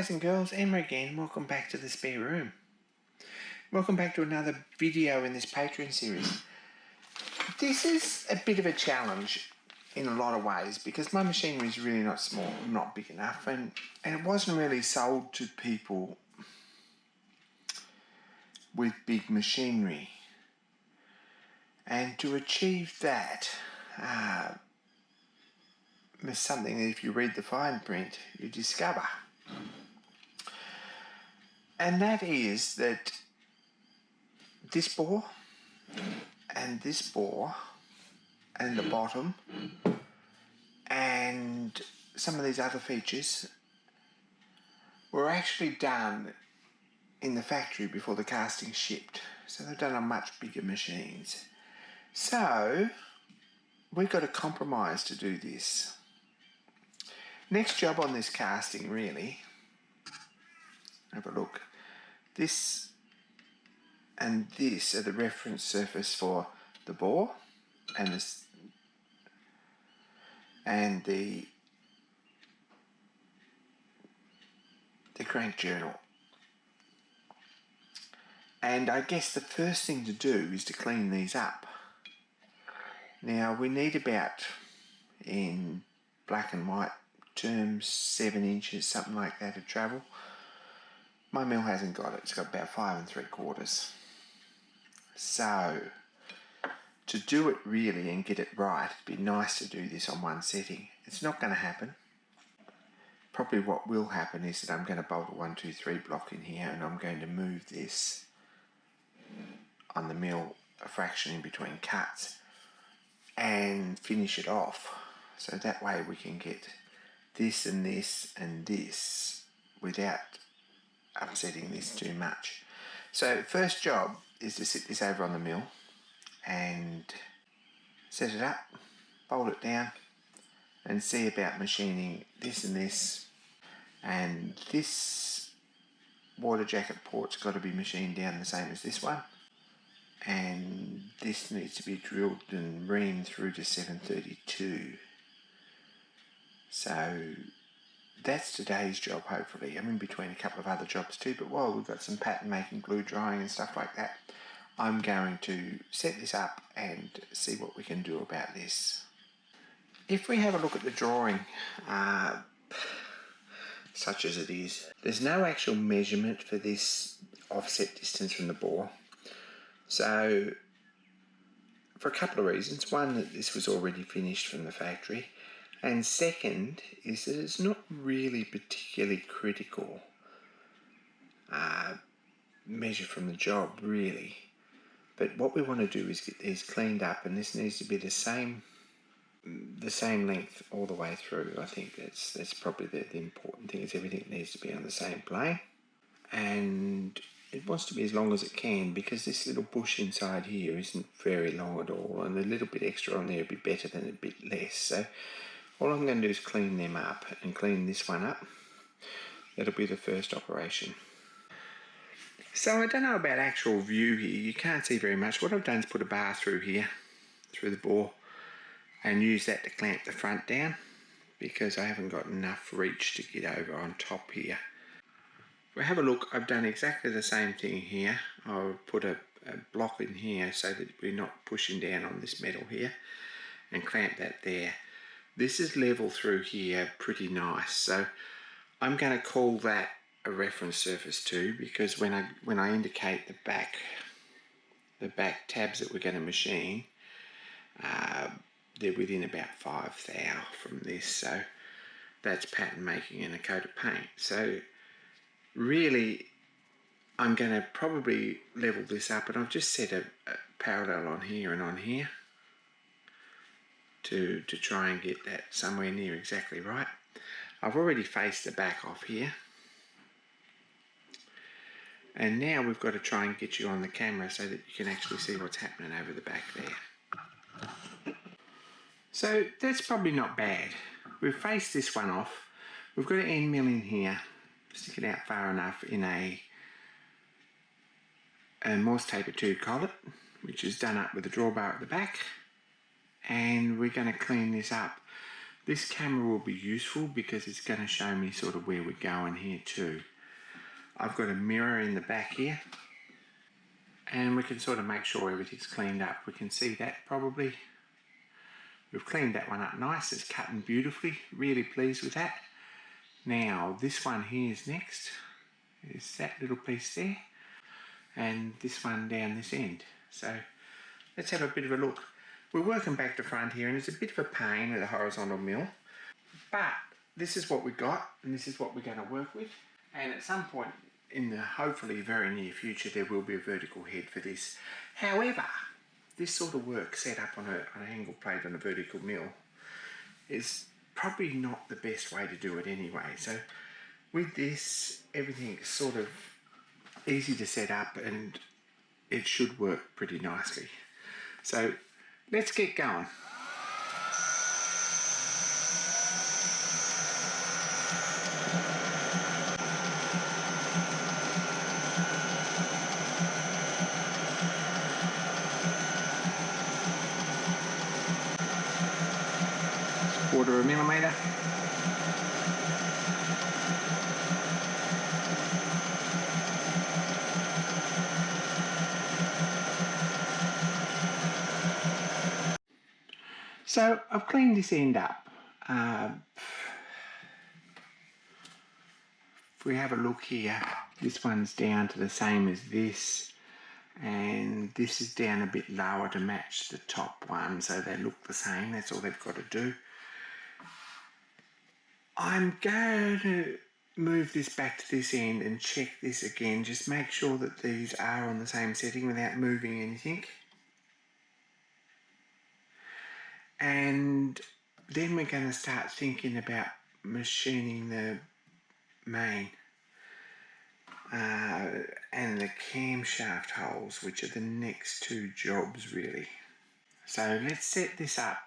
guys and girls, Emma again. Welcome back to the spare room. Welcome back to another video in this Patreon series. This is a bit of a challenge in a lot of ways because my machinery is really not small, not big enough, and it wasn't really sold to people with big machinery. And to achieve that is something that if you read the fine print, you discover. And that is that this bore and this bore and the bottom and some of these other features were actually done in the factory before the casting shipped. So they're done on much bigger machines. So we've got a compromise to do this. Next job on this casting, really, have a look. This and this are the reference surface for the bore and this and the crank journal. And I guess the first thing to do is to clean these up. Now we need about, in black and white terms, 7 inches, something like that of travel. My mill hasn't got it, it's got about 5 3/4. So, to do it really and get it right, it'd be nice to do this on one setting. It's not going to happen. Probably what will happen is that I'm going to bolt a 1, 2, 3 block in here and I'm going to move this on the mill a fraction in between cuts and finish it off. So that way we can get this and this and this without upsetting this too much. So first job is to sit this over on the mill and set it up, bolt it down and see about machining this and this, and this water jacket port's got to be machined down the same as this one, and this needs to be drilled and reamed through to 732. So that's today's job, hopefully. I'm in between a couple of other jobs too, but while we've got some pattern making, glue drying and stuff like that, I'm going to set this up and see what we can do about this. If we have a look at the drawing, such as it is, there's no actual measurement for this offset distance from the bore. So, for a couple of reasons. One, that this was already finished from the factory. And second is that it's not really particularly critical measure from the job, really. But what we want to do is get these cleaned up, and this needs to be the same length all the way through. I think that's probably the important thing, is everything needs to be on the same plane. And it wants to be as long as it can, because this little bush inside here isn't very long at all, and a little bit extra on there would be better than a bit less. So all I'm going to do is clean them up and clean this one up. That'll be the first operation. So I don't know about actual view here, you can't see very much. What I've done is put a bar through here, through the bore, and use that to clamp the front down, because I haven't got enough reach to get over on top here. If we have a look, I've done exactly the same thing here. I'll put a block in here so that we're not pushing down on this metal here, and clamp that there. This is level through here pretty nice, so I'm going to call that a reference surface too, because when I indicate the back tabs that we're going to machine, they're within about 5 thou from this, so that's pattern making in a coat of paint. So really I'm going to probably level this up, and I've just set a parallel on here and on here to try and get that somewhere near exactly right. I've already faced the back off here, and now we've got to try and get you on the camera so that you can actually see what's happening over the back there. So that's probably not bad. We've faced this one off. We've got an end mill in here, stick it out far enough in a Morse taper 2 collet, which is done up with a drawbar at the back, and we're going to clean this up. This camera will be useful because it's going to show me sort of where we're going here too. I've got a mirror in the back here, and we can sort of make sure everything's cleaned up. We can see that probably. We've cleaned that one up nice, it's cutting beautifully, really pleased with that. Now this one here is next, is that little piece there, and this one down this end. So let's have a bit of a look. We're working back to front here, and it's a bit of a pain with a horizontal mill, but this is what we got, and this is what we're going to work with. And at some point in the hopefully very near future, there will be a vertical head for this. However, this sort of work set up on an angle plate on a vertical mill is probably not the best way to do it anyway. So with this, everything's sort of easy to set up and it should work pretty nicely. So let's get going. Quarter of a millimetre. So I've cleaned this end up. If we have a look here, this one's down to the same as this, and this is down a bit lower to match the top one, so they look the same. That's all they've got to do. I'm going to move this back to this end and check this again. Just make sure that these are on the same setting without moving anything. And then we're going to start thinking about machining the main and the camshaft holes, which are the next two jobs really. So let's set this up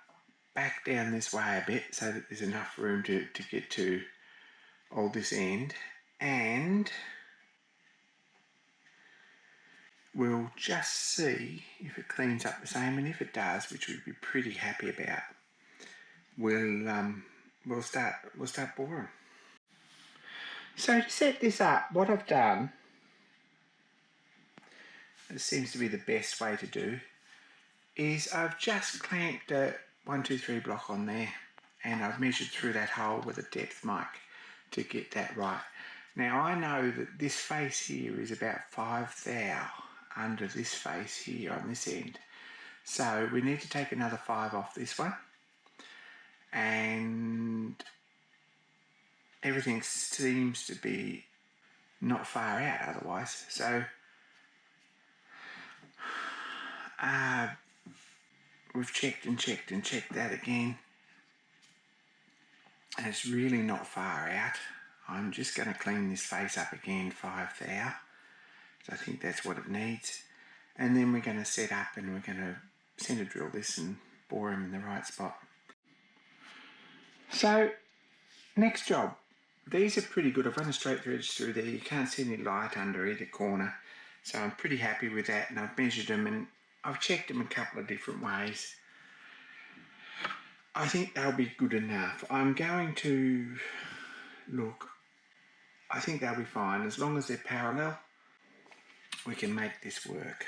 back down this way a bit so that there's enough room to get to all this end, and we'll just see if it cleans up the same, and if it does, which we'd be pretty happy about, we'll start boring. So to set this up, what I've done, it seems to be the best way to do, is I've just clamped a 1, 2, 3 block on there, and I've measured through that hole with a depth mic to get that right. Now I know that this face here is about 5 thou under this face here on this end, so we need to take another 5 off this one, and everything seems to be not far out otherwise. So we've checked and checked and checked that again, and it's really not far out. I'm just going to clean this face up again 5 thou, so I think that's what it needs, and then we're going to set up and we're going to centre drill this and bore him in the right spot. So next job, these are pretty good. I've run a straight edge through there, you can't see any light under either corner, so I'm pretty happy with that, and I've measured them and I've checked them a couple of different ways. I think they'll be good enough. I'm going to look, I think they'll be fine. As long as they're parallel, we can make this work.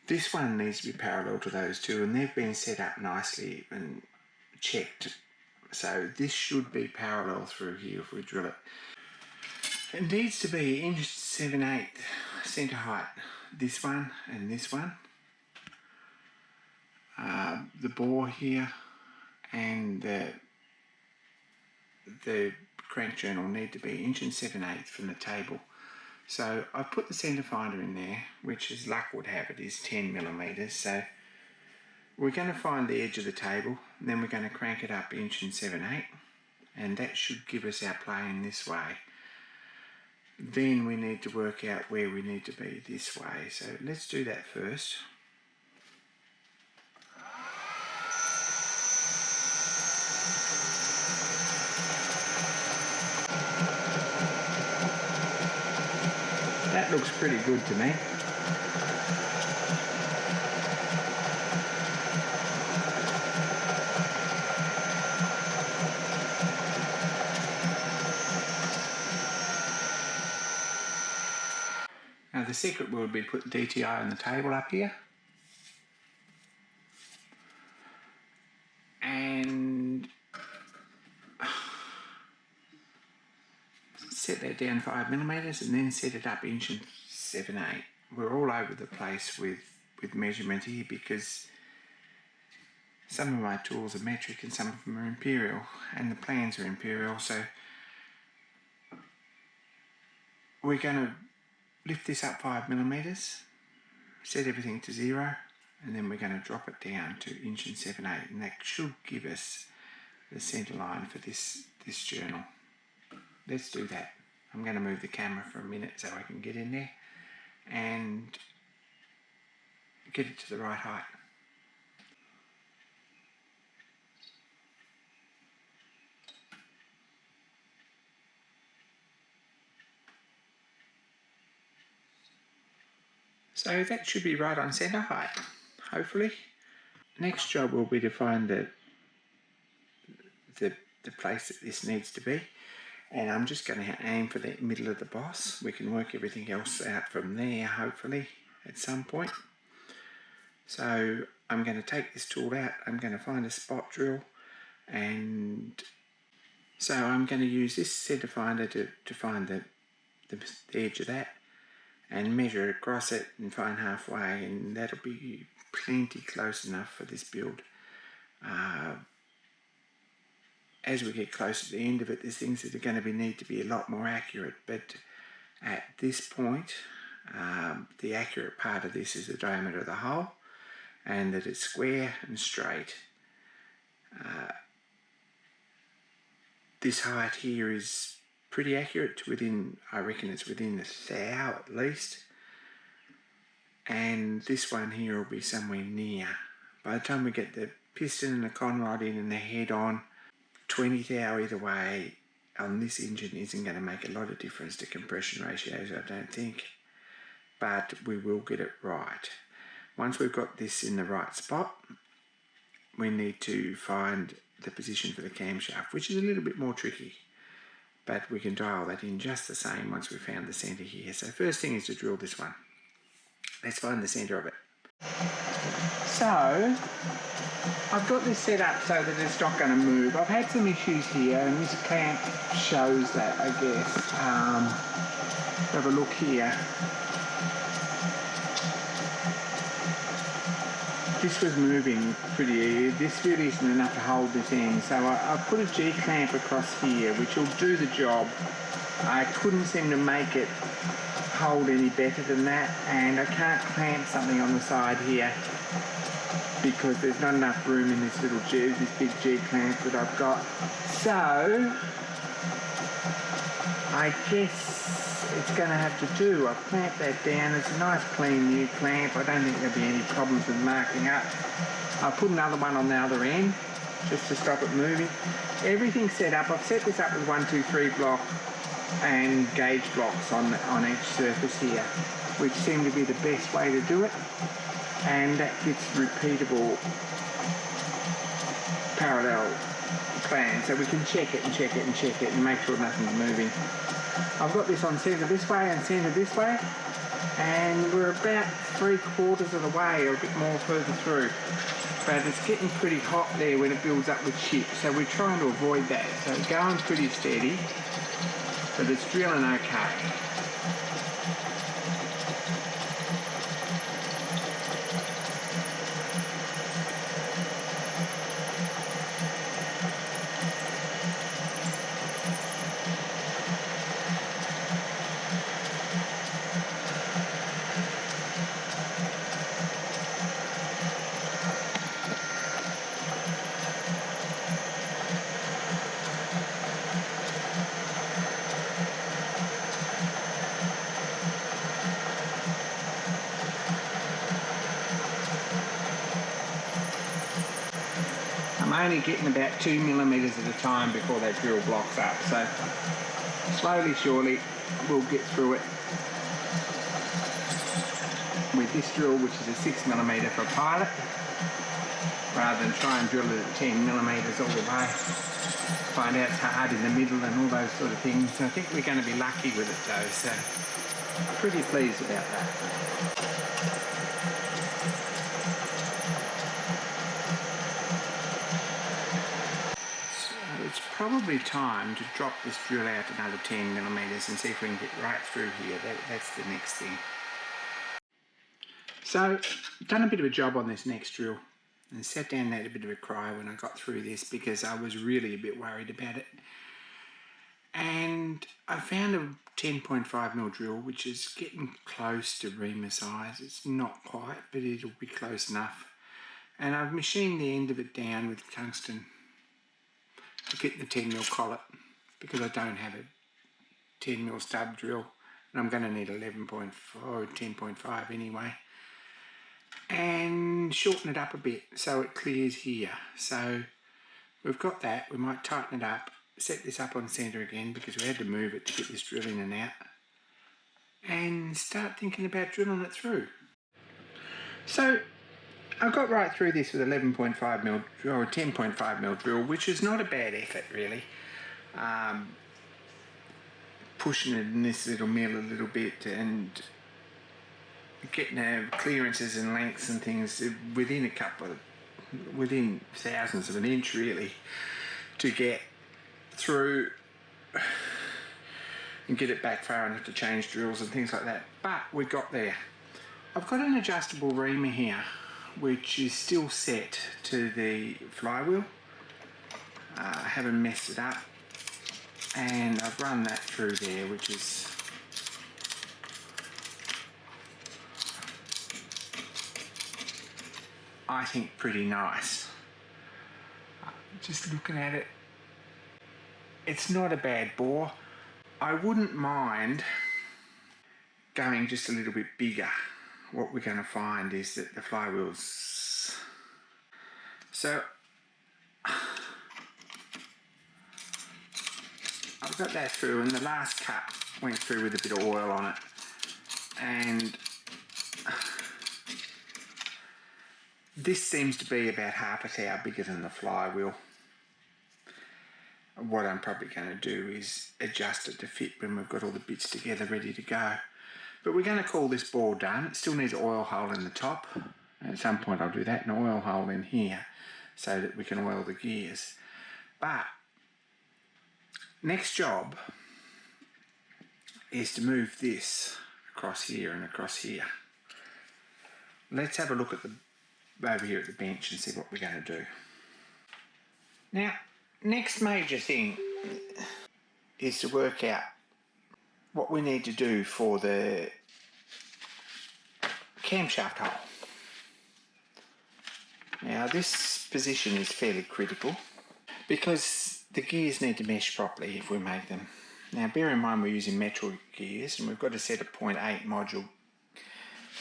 This one needs to be parallel to those two, and they've been set up nicely and checked. So this should be parallel through here if we drill it. It needs to be 1 7/8 centre height, this one and this one. The bore here and the crank journal need to be 1 7/8 from the table. So I've put the centre finder in there, which as luck would have it is 10 millimetres. So we're going to find the edge of the table, and then we're going to crank it up 1 7/8, and that should give us our plane this way. Then we need to work out where we need to be this way. So let's do that first. That looks pretty good to me. secret would be to put the DTI on the table up here. And set that down 5mm and then set it up inch and 7/8. We're all over the place with measurement here because some of my tools are metric and some of them are imperial, and the plans are imperial, so we're going to lift this up 5mm, set everything to 0, and then we're going to drop it down to inch and 7/8, and that should give us the centre line for this journal. Let's do that. I'm going to move the camera for a minute so I can get in there and get it to the right height. So that should be right on centre height, hopefully. Next job will be to find the place that this needs to be, and I'm just going to aim for the middle of the boss. We can work everything else out from there, hopefully, at some point. So I'm going to take this tool out, I'm going to find a spot drill, and so I'm going to use this centre finder to find the edge of that and measure across it and find halfway, and that'll be plenty close enough for this build. As we get closer to the end of it, there's things that are going to need to be a lot more accurate, but at this point, the accurate part of this is the diameter of the hole and that it's square and straight. This height here is pretty accurate to within, I reckon it's within the thou at least, and this one here will be somewhere near. By the time we get the piston and the conrod in and the head on, 20 thou either way on this engine isn't going to make a lot of difference to compression ratios, I don't think, but we will get it right. Once we've got this in the right spot, we need to find the position for the camshaft, which is a little bit more tricky, but we can dial that in just the same once we've found the centre here. So first thing is to drill this one. Let's find the centre of it. So I've got this set up so that it's not going to move. I've had some issues here, and this clamp shows that, I guess. Have a look here. This was moving pretty easy. This really isn't enough to hold this in, so I've put a G-clamp across here, which will do the job. I couldn't seem to make it hold any better than that, and I can't clamp something on the side here because there's not enough room in this little this big G-clamp that I've got. So I guess it's going to have to do. I've clamped that down. It's a nice clean new clamp. I don't think there'll be any problems with marking up. I'll put another one on the other end just to stop it moving. Everything's set up. I've set this up with 1, 2, 3 block and gauge blocks on each surface here, which seem to be the best way to do it, and that gets repeatable parallel plan, so we can check it and check it and check it and make sure nothing's moving. I've got this on centre this way and centre this way, and we're about 3/4 of the way or a bit more further through, but it's getting pretty hot there when it builds up with chips, so we're trying to avoid that. So it's going pretty steady, but it's drilling okay. I'm only getting about 2 millimetres at a time before that drill blocks up, so slowly, surely, we'll get through it with this drill, which is a 6 millimetre for a pilot, rather than try and drill it at 10 millimetres all the way. Find out it's hard in the middle and all those sort of things. So I think we're going to be lucky with it though, so Pretty pleased about that. So it's probably time to drop this drill out another 10mm and see if we can get right through here. That's the next thing. So, done a bit of a job on this next drill and sat down and had a bit of a cry when I got through this because I was really a bit worried about it. And I found a 10.5mm drill which is getting close to reamer size. It's not quite, but it'll be close enough. And I've machined the end of it down with tungsten to get the 10mm collet because I don't have a 10mm stub drill and I'm going to need 11.4 or 10.5 anyway. And shorten it up a bit so it clears here. So we've got that. We might tighten it up, set this up on centre again because we had to move it to get this drill in and out, and start thinking about drilling it through. So I got right through this with 11.5mm or 10.5mm drill, which is not a bad effort really. Pushing it in this little mill a little bit and getting clearances and lengths and things within thousandths of an inch really, to get through and get it back far enough to change drills and things like that. But we got there. I've got an adjustable reamer here which is still set to the flywheel. I haven't messed it up, and I've run that through there, which is I think pretty nice. Just looking at it, it's not a bad bore. I wouldn't mind going just a little bit bigger. What we're going to find is that the flywheel's... So I've got that through, and the last cut went through with a bit of oil on it, and this seems to be about half a thou bigger than the flywheel. What I'm probably going to do is adjust it to fit when we've got all the bits together ready to go. But we're going to call this bore done. It still needs an oil hole in the top. At some point I'll do that, an oil hole in here so that we can oil the gears. But next job is to move this across here and across here. Let's have a look at over here at the bench and see what we're going to do. Now, next major thing is to work out what we need to do for the camshaft hole. Now, this position is fairly critical because the gears need to mesh properly if we make them. Now, bear in mind we're using metal gears, and we've got a set of 0.8 module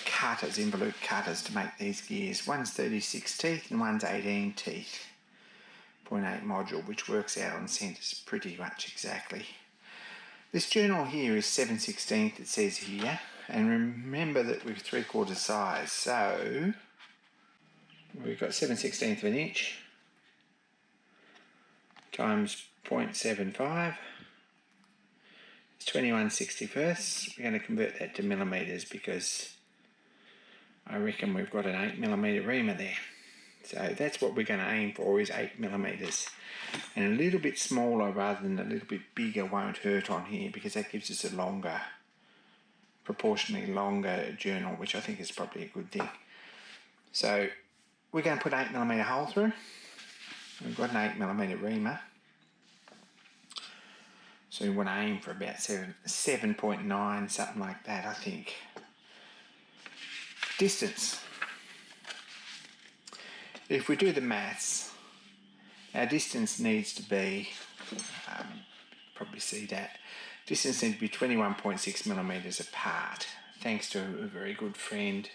cutters, involute cutters, to make these gears. One's 36 teeth and one's 18 teeth. 0.8 module, which works out on centres pretty much exactly. This journal here is 7/16, it says here, and remember that we're 3/4 size, so we've got 7/16 of an inch times 0.75. It's 21/61. We're going to convert that to millimetres because I reckon we've got an 8mm reamer there. So that's what we're going to aim for, is 8mm. And a little bit smaller rather than a little bit bigger won't hurt on here, because that gives us a longer, proportionally longer journal, which I think is probably a good thing. So we're going to put 8mm hole through. We've got an 8mm reamer. So we want to aim for about 7.9, something like that, I think. Distance. If we do the maths, our distance needs to be, probably see that, distance needs to be 21.6mm apart, thanks to a very good friend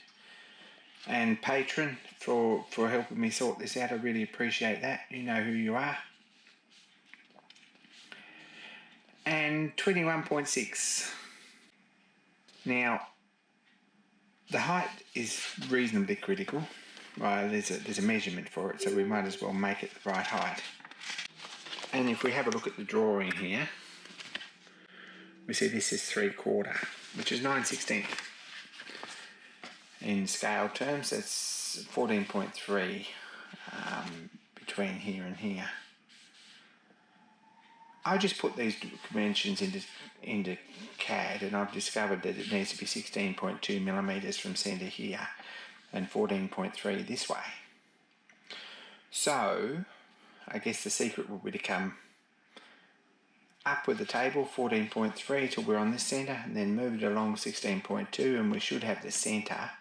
and patron for helping me sort this out. I really appreciate that. You know who you are. And 21.6. Now, the height is reasonably critical. Well, there's a measurement for it, so we might as well make it the right height. And if we have a look at the drawing here, we see this is 3/4, which is 9/16. In scale terms, that's 14.3 between here and here. I just put these dimensions into CAD, and I've discovered that it needs to be 16.2 millimeters from centre here and 14.3 this way. So I guess the secret will be to come up with the table 14.3 till we're on this centre, and then move it along 16.2, and we should have the centre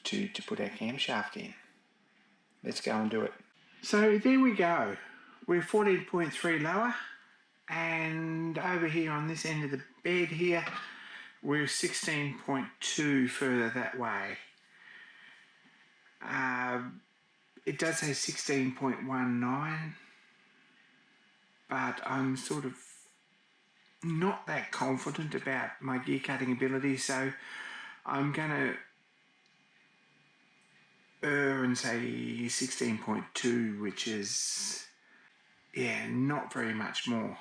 to put our camshaft in. Let's go and do it. So there we go. We're 14.3 lower, and over here on this end of the bed here, we're 16.2 further that way. It does say 16.19, but I'm sort of not that confident about my gear cutting ability, so I'm going to err and say 16.2, which is, yeah, not very much more.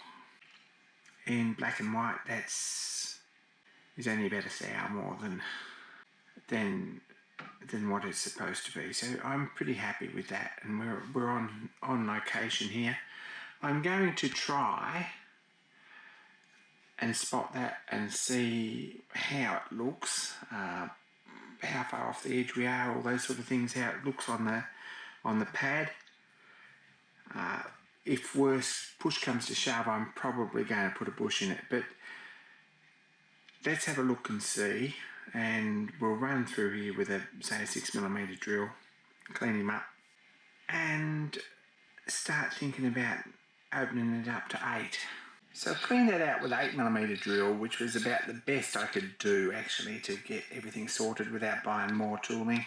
In black and white, is only about a thou more than what it's supposed to be. So I'm pretty happy with that, and we're on location here. I'm going to try and spot that and see how it looks, how far off the edge we are, all those sort of things, how it looks on the pad. If worse push comes to shove, I'm probably going to put a bush in it, but let's have a look and see, and we'll run through here with a 6mm drill, clean him up, and start thinking about opening it up to 8. So clean that out with 8mm drill, which was about the best I could do actually to get everything sorted without buying more tooling.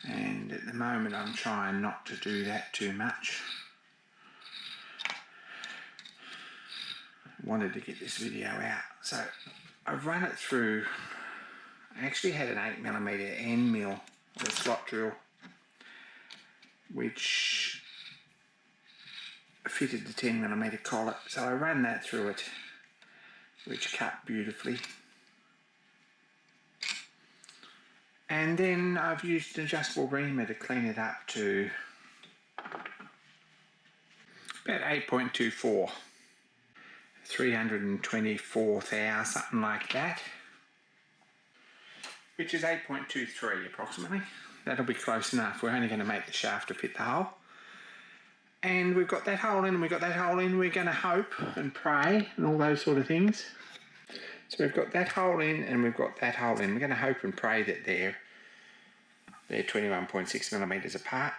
And at the moment I'm trying not to do that too much. Wanted to get this video out. So I've run it through. I actually had an 8mm end mill or a slot drill, which fitted the 10mm collet, so I ran that through it, which cut beautifully. And then I've used an adjustable reamer to clean it up to about 8.24, 324 thou, something like that, which is 8.23 approximately. That'll be close enough. We're only going to make the shaft to fit the hole. And we've got that hole in, and we've got that hole in. We're going to hope and pray and all those sort of things. So we've got that hole in, and we've got that hole in. We're going to hope and pray that they're 21.6mm apart.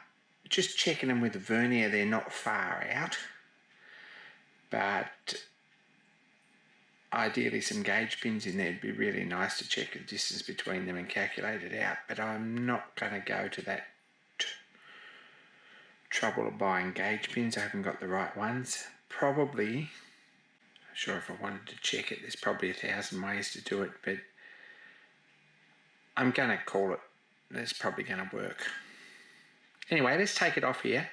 Just checking them with the vernier, they're not far out. But ideally some gauge pins in there would be really nice to check the distance between them and calculate it out. But I'm not going to go to that trouble of buying gauge pins. I haven't got the right ones. Probably, I'm sure if I wanted to check it, there's probably 1,000 ways to do it, but I'm going to call it. That's probably going to work. Anyway, let's take it off here.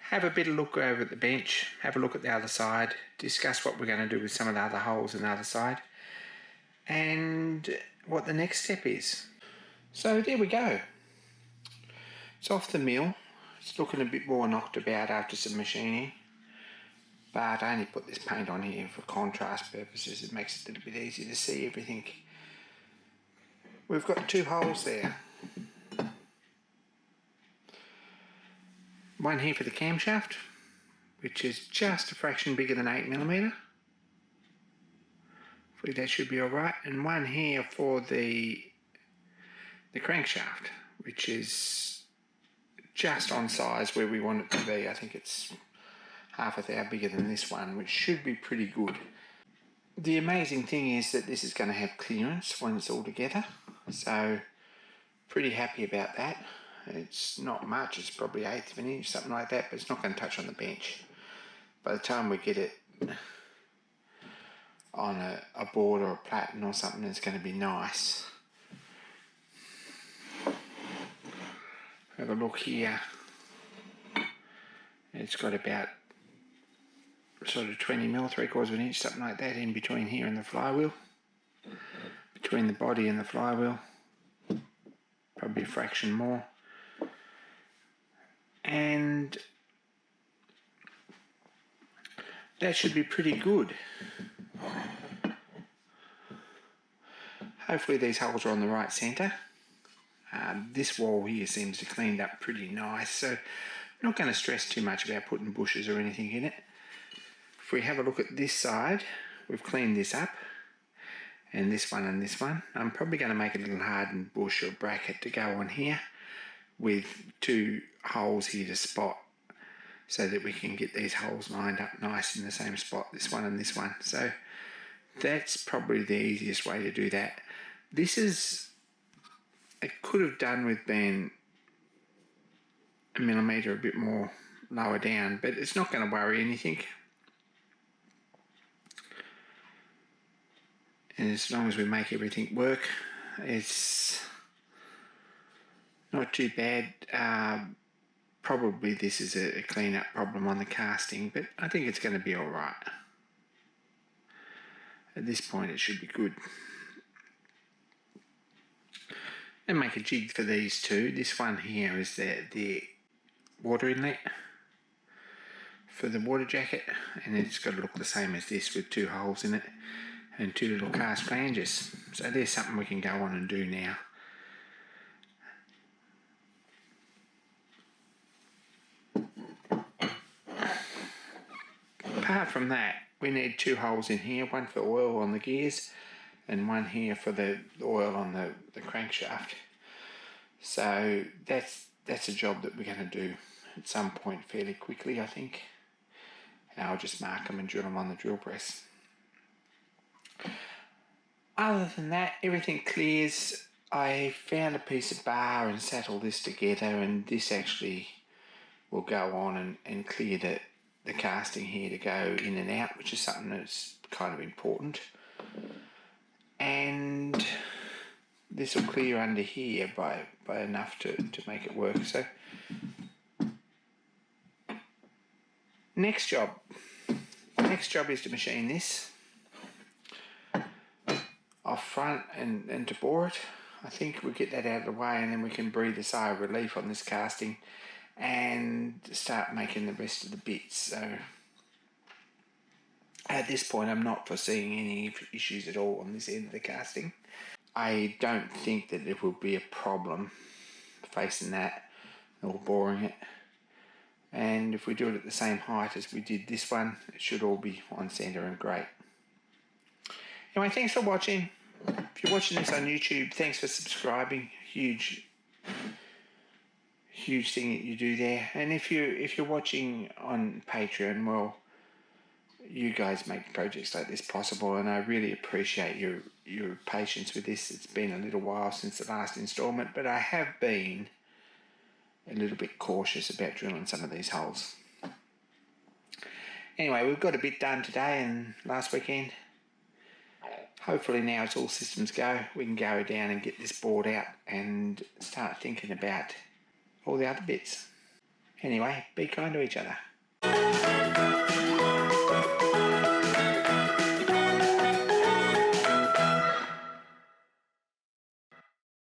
Have a bit of look over at the bench, have a look at the other side, discuss what we're going to do with some of the other holes on the other side, and what the next step is. So there we go. It's off the mill. It's looking a bit more knocked about after some machining, but I only put this paint on here for contrast purposes. It makes it a little bit easier to see everything. We've got 2 holes there. One here for the camshaft, which is just a fraction bigger than 8mm. Hopefully that should be alright. And one here for the crankshaft, which is just on size where we want it to be. I think it's half a thou bigger than this one, which should be pretty good. The amazing thing is that this is going to have clearance when it's all together, so pretty happy about that. It's not much, it's probably 1/8 of an inch, something like that, but it's not going to touch on the bench. By the time we get it on a board or a platen or something, it's going to be nice. Have a look here. It's got about sort of 20 mil, 3/4 of an inch, something like that, in between here and the flywheel, between the body and the flywheel, probably a fraction more. And that should be pretty good. Hopefully these holes are on the right centre. This wall here seems to cleaned up pretty nice, so I'm not going to stress too much about putting bushes or anything in it. If we have a look at this side, we've cleaned this up, and this one and this one. I'm probably going to make a little hardened bush or bracket to go on here with 2 holes here to spot, so that we can get these holes lined up nice in the same spot, this one and this one. So that's probably the easiest way to do that. This is, it could have done with being a millimetre a bit more lower down, but it's not going to worry anything. And as long as we make everything work, it's not too bad. Probably this is a clean-up problem on the casting, but I think it's going to be all right. At this point it should be good. And make a jig for these two. This one here is the water inlet for the water jacket, and it's got to look the same as this with 2 holes in it and 2 little cast flanges. So there's something we can go on and do now. Apart from that, we need 2 holes in here, one for oil on the gears and one here for the oil on the crankshaft. So that's a job that we're going to do at some point fairly quickly, I think. And I'll just mark them and drill them on the drill press. Other than that, everything clears. I found a piece of bar and sat all this together, and this actually will go on and clear the casting here to go in and out, which is something that's kind of important. And this will clear under here by enough to make it work. So next job is to machine this off front and to bore it. I think we'll get that out of the way, and then we can breathe a sigh of relief on this casting and start making the rest of the bits. So at this point I'm not foreseeing any issues at all on this end of the casting. I don't think that it will be a problem facing that or boring it. And if we do it at the same height as we did this one, it should all be on centre and great. Anyway, thanks for watching. If you're watching this on YouTube, thanks for subscribing. Huge thing that you do there. And if you're watching on Patreon, well, you guys make projects like this possible, and I really appreciate your patience with this. It's been a little while since the last installment, but I have been a little bit cautious about drilling some of these holes. Anyway, we've got a bit done today and last weekend. Hopefully now it's all systems go. We can go down and get this board out and start thinking about all the other bits. Anyway, be kind to each other.